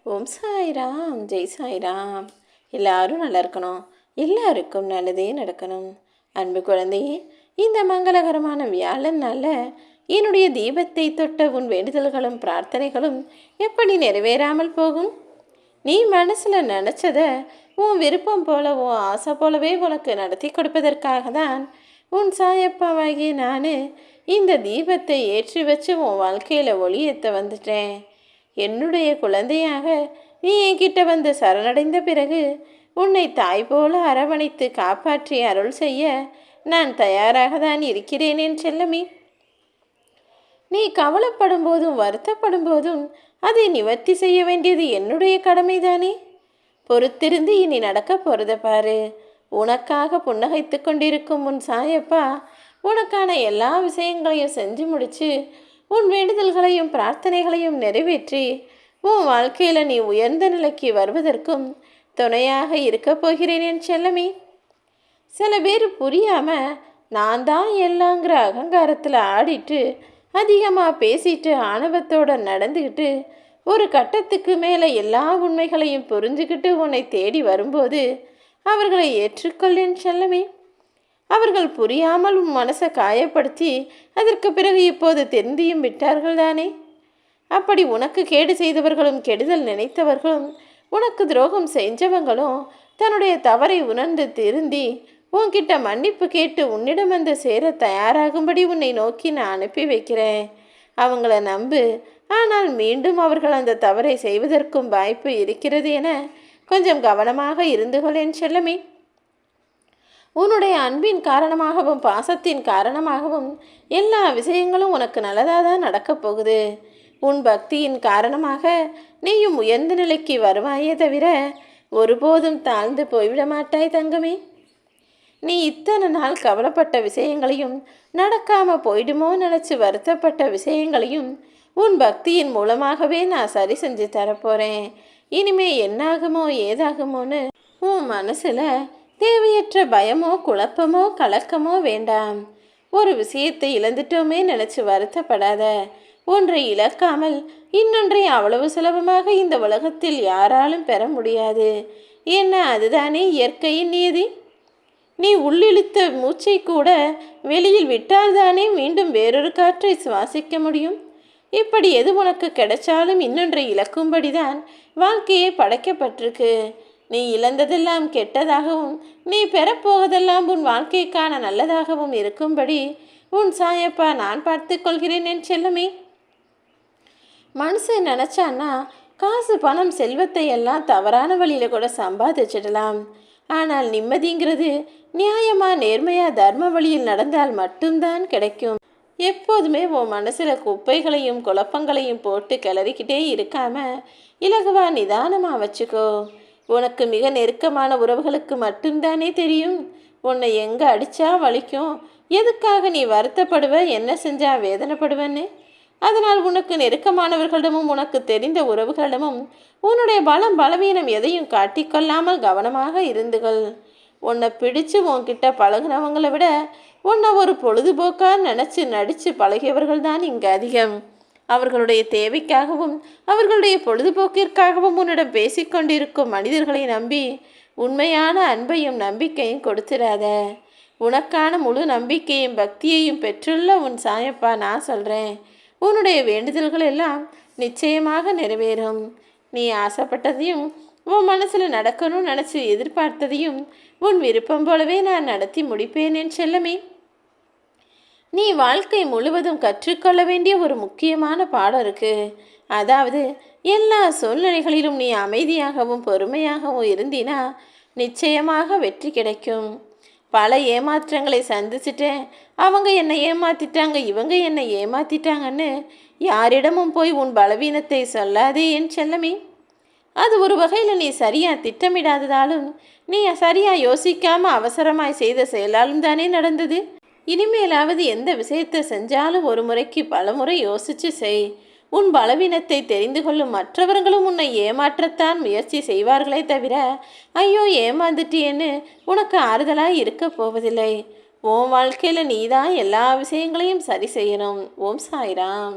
ஓம் சாய்ராம், ஜெய் சாய்ராம். எல்லாரும் நல்லா இருக்கணும், எல்லாருக்கும் நல்லதே நடக்கணும். அன்பு குழந்தையே, இந்த மங்களகரமான வியாழன் நாளில் என்னுடைய தீபத்தை தொட்ட உன் வேண்டுதல்களும் பிரார்த்தனைகளும் எப்படி நிறைவேறாமல் போகும்? நீ மனசில் நினச்சத உன் விருப்பம் போல, உன் ஆசை போலவே உனக்கு நடத்தி கொடுப்பதற்காக தான் உன் சாயப்பாவாகிய நான் இந்த தீபத்தை ஏற்றி வச்சு உன் வாழ்க்கையில் ஒளியேற்ற வந்துட்டேன். என்னுடைய குழந்தையாக நீ என்கிட்ட வந்து சரணடைந்த பிறகு உன்னை தாய் போல அரவணைத்து காப்பாற்றி அருள் செய்ய நான் தயாராக தான் இருக்கிறேன் என் செல்லமே. நீ கவலைப்படும் போதும் வருத்தப்படும் போதும் அதை நிவர்த்தி செய்ய வேண்டியது என்னுடைய கடமைதானே. பொறுத்திருந்து இனி நடக்க போகிறத பாரு. உனக்காக புன்னகைத்து கொண்டிருக்கும் உன் சாயப்பா உனக்கான எல்லா விஷயங்களையும் செஞ்சு முடிச்சு உன் வேண்டுதல்களையும் பிரார்த்தனைகளையும் நிறைவேற்றி உன் வாழ்க்கையில் நீ உயர்ந்த நிலைக்கு வருவதற்கும் துணையாக இருக்க போகிறேன் என் செல்லமே. சில பேர் புரியாமல் நான் தான் எல்லாங்கிற அகங்காரத்தில் ஆடிட்டு அதிகமாக பேசிட்டு ஆணவத்தோடு நடந்துக்கிட்டு ஒரு கட்டத்துக்கு மேலே எல்லா உண்மைகளையும் புரிஞ்சுக்கிட்டு உன்னை தேடி வரும்போது அவர்களை ஏற்றுக்கொள் என் செல்லமே. அவர்கள் புரியாமல் உன் மனசை காயப்படுத்தி அதற்கு பிறகு இப்போது தெரிந்தியும் விட்டார்கள் தானே. அப்படி உனக்கு கேடு செய்தவர்களும் கெடுதல் நினைத்தவர்களும் உனக்கு துரோகம் செஞ்சவங்களும் தன்னுடைய தவறை உணர்ந்து திருந்தி உன்கிட்ட மன்னிப்பு கேட்டு உன்னிடம் வந்து சேர தயாராகும்படி உன்னை நோக்கி நான் அனுப்பி வைக்கிறேன். அவங்கள நம்பு. ஆனால் மீண்டும் அவர்கள் அந்த தவறை செய்வதற்கும் வாய்ப்பு இருக்கிறது என கொஞ்சம் கவனமாக இருந்து கொள் என் செல்லமே. உன்னுடைய அன்பின் காரணமாகவும் பாசத்தின் காரணமாகவும் எல்லா விஷயங்களும் உனக்கு நல்லதாக தான் நடக்கப் போகுது. உன் பக்தியின் காரணமாக நீயும் உயர்ந்த நிலைக்கு வருவாயே தவிர ஒருபோதும் தாழ்ந்து போய்விட மாட்டாய் தங்கமே. நீ இத்தனை நாள் கவலைப்பட்ட விஷயங்களையும் நடக்காமல் போயிடுமோ நினச்சி வருத்தப்பட்ட விஷயங்களையும் உன் பக்தியின் மூலமாகவே நான் சரி செஞ்சு தரப்போகிறேன். இனிமே என்னாகுமோ ஏதாகுமோன்னு உன் மனசில் தேவையற்ற பயமோ குழப்பமோ கலக்கமோ வேண்டாம். ஒரு விஷயத்தை இழந்துட்டோமே நினச்சி வருத்தப்படாத. ஒன்றை இழக்காமல் இன்னொன்றை அவ்வளவு சுலபமாக இந்த உலகத்தில் யாராலும் பெற முடியாது. ஏன்னா அதுதானே இயற்கையின் நியதி. நீ உள்ளிழுத்த மூச்சை கூட வெளியில் விட்டால்தானே மீண்டும் வேறொரு காற்றை சுவாசிக்க முடியும். இப்படி எது உனக்கு கிடைச்சாலும் இன்னொன்றை இழக்கும்படிதான் வாழ்க்கையே படைக்கப்பட்டிருக்கு. நீ இழந்ததெல்லாம் கெட்டதாகவும் நீ பெறப்போவதெல்லாம் உன் வாழ்க்கைக்கான நல்லதாகவும் இருக்கும்படி உன் சாயப்பா நான் பார்த்து கொள்கிறேன் என் செல்லமே. மனுஷன் நினச்சான்னா காசு பணம் செல்வத்தை எல்லாம் தவறான வழியில் கூட சம்பாதிச்சிடலாம். ஆனால் நிம்மதிங்கிறது நியாயமாக நேர்மையாக தர்ம வழியில் நடந்தால் மட்டும்தான் கிடைக்கும். எப்போதுமே உன் மனசில் குப்பைகளையும் குழப்பங்களையும் போட்டு கிளறிக்கிட்டே இருக்காம இலகுவா நிதானமாக வச்சுக்கோ. உனக்கு மிக நெருக்கமான உறவுகளுக்கு மட்டும்தானே தெரியும் உன்னை எங்கே அடித்தா வலிக்கும், எதுக்காக நீ வருத்தப்படுவ, என்ன செஞ்சா வேதனைப்படுவன்னு. அதனால் உனக்கு நெருக்கமானவர்களிடமும் உனக்கு தெரிந்த உறவுகளிடமும் உன்னுடைய பலம் பலவீனம் எதையும் காட்டிக்கொள்ளாமல் கவனமாக இருந்துகள். உன்னை பிடிச்சு உன்கிட்ட பழகினவங்களை விட உன்னை ஒரு பொழுதுபோக்காக நினச்சி நடித்து பழகியவர்கள் தான் இங்கே அதிகம். அவர்களுடைய தேவைக்காகவும் அவர்களுடைய பொழுதுபோக்கிற்காகவும் உன்னிடம் பேசிக்கொண்டிருக்கும் மனிதர்களை நம்பி உண்மையான அன்பையும் நம்பிக்கையும் கொடுத்துடாத. உனக்கான முழு நம்பிக்கையும் பக்தியையும் பெற்றுள்ள உன் சாயப்பா நான் சொல்கிறேன். உன்னுடைய வேண்டுதல்கள் எல்லாம் நிச்சயமாக நிறைவேறும். நீ ஆசைப்பட்டதையும் உன் மனசில் நடக்கணும்னு நினச்சி எதிர்பார்த்ததையும் உன் விருப்பம் போலவே நான் நடத்தி முடிப்பேன் என் செல்லமே. நீ வாழ்க்கை முழுவதும் கற்றுக்கொள்ள வேண்டிய ஒரு முக்கியமான பாடம் இருக்குது. அதாவது எல்லா சூழ்நிலைகளிலும் நீ அமைதியாகவும் பொறுமையாகவும் இருந்தினா நிச்சயமாக வெற்றி கிடைக்கும். பல ஏமாற்றங்களை சந்திச்சிட்டேன், அவங்க என்னை ஏமாற்றிட்டாங்க, இவங்க என்னை ஏமாற்றிட்டாங்கன்னு யாரிடமும் போய் உன் பலவீனத்தை சொல்லாதே என் செல்லமே. அது ஒரு வகையில் நீ சரியாக திட்டமிடாததாலும் நீ சரியாக யோசிக்காமல் அவசரமாய் செய்த செயலாலும் தானே நடந்தது. இனிமேலாவது எந்த விஷயத்தை செஞ்சாலும் ஒரு முறைக்கு பல முறை யோசித்து செய். உன் பலவீனத்தை தெரிந்து கொள்ளும் மற்றவர்களும் உன்னை ஏமாற்றத்தான் முயற்சி செய்வார்களே தவிர ஐயோ ஏமாந்துட்டியேன்னு உனக்கு ஆறுதலாக இருக்க போவதில்லை. உன் வாழ்க்கையில் நீ தான் எல்லா விஷயங்களையும் சரி செய்யணும். ஓம் சாய்ராம்.